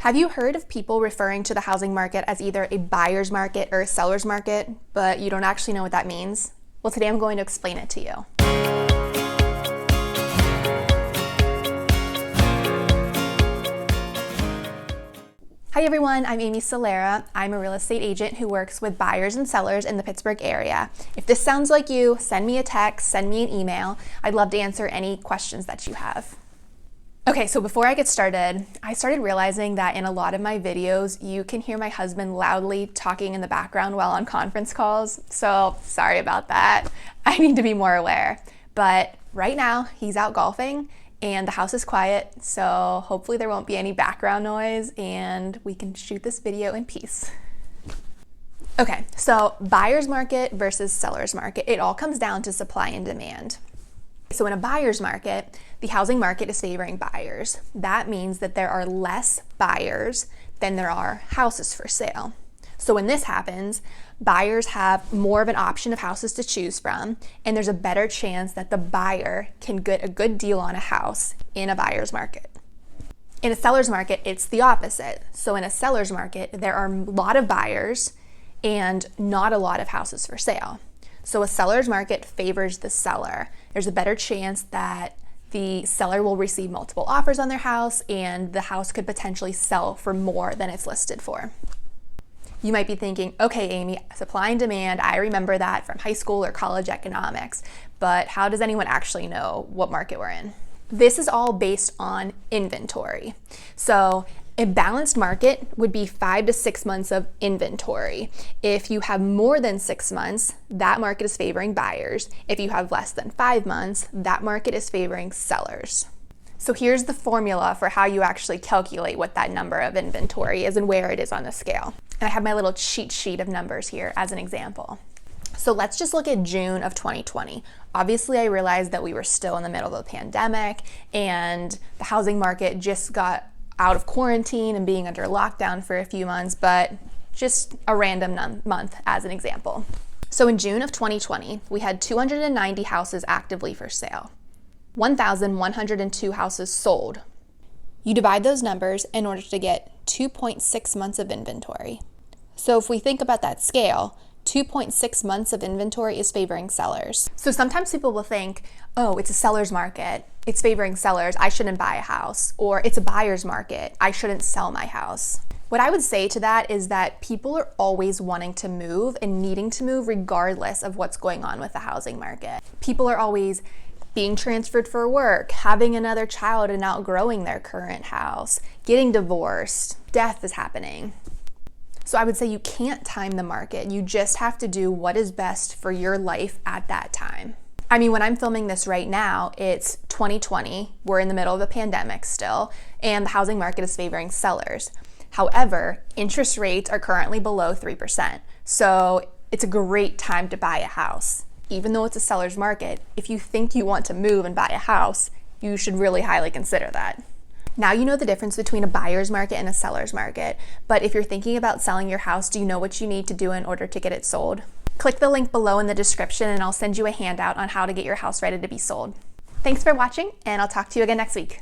Have you heard of people referring to the housing market as either a buyer's market or a seller's market, but you don't actually know what that means? Well, today I'm going to explain it to you. Hi everyone, I'm Amy.Salera. I'm a real estate agent who works with buyers and sellers in the Pittsburgh area. If this sounds like you, send me a text, send me an email. I'd love to answer any questions that you have. Okay, so before I get started, I started realizing that in a lot of my videos, you can hear my husband loudly talking in the background while on conference calls. So sorry about that. I need to be more aware. But right now, he's out golfing and the house is quiet. So hopefully there won't be any background noise and we can shoot this video in peace. Okay, so buyer's market versus seller's market. It all comes down to supply and demand. So in a buyer's market, the housing market is favoring buyers. That means that there are less buyers than there are houses for sale. So when this happens, buyers have more of an option of houses to choose from, and there's a better chance that the buyer can get a good deal on a house in a buyer's market. In a seller's market, it's the opposite. So in a seller's market, there are a lot of buyers and not a lot of houses for sale. So a seller's market favors the seller. There's a better chance that the seller will receive multiple offers on their house and the house could potentially sell for more than it's listed for. You might be thinking, okay, Amy, supply and demand, I remember that from high school or college economics, but how does anyone actually know what market we're in? This is all based on inventory. So a balanced market would be 5 to 6 months of inventory. If you have more than 6 months, that market is favoring buyers. If you have less than 5 months, that market is favoring sellers. So here's the formula for how you actually calculate what that number of inventory is and where it is on the scale. And I have my little cheat sheet of numbers here as an example. So let's just look at June of 2020. Obviously, I realized that we were still in the middle of a pandemic and the housing market just got out of quarantine and being under lockdown for a few months, but just a random month as an example. So in June of 2020, we had 290 houses actively for sale, 1,102 houses sold. You divide those numbers in order to get 2.6 months of inventory. So if we think about that scale, 2.6 months of inventory is favoring sellers. So sometimes people will think, oh, it's a seller's market, it's favoring sellers, I shouldn't buy a house. Or it's a buyer's market, I shouldn't sell my house. What I would say to that is that people are always wanting to move and needing to move regardless of what's going on with the housing market. People are always being transferred for work, having another child and outgrowing their current house, getting divorced, death is happening. So I would say you can't time the market. You just have to do what is best for your life at that time. I mean, when I'm filming this right now, it's 2020. We're in the middle of a pandemic still, and the housing market is favoring sellers. However, interest rates are currently below 3%. So it's a great time to buy a house. Even though it's a seller's market, if you think you want to move and buy a house, you should really highly consider that. Now you know the difference between a buyer's market and a seller's market, but if you're thinking about selling your house, do you know what you need to do in order to get it sold? Click the link below in the description and I'll send you a handout on how to get your house ready to be sold. Thanks for watching, and I'll talk to you again next week.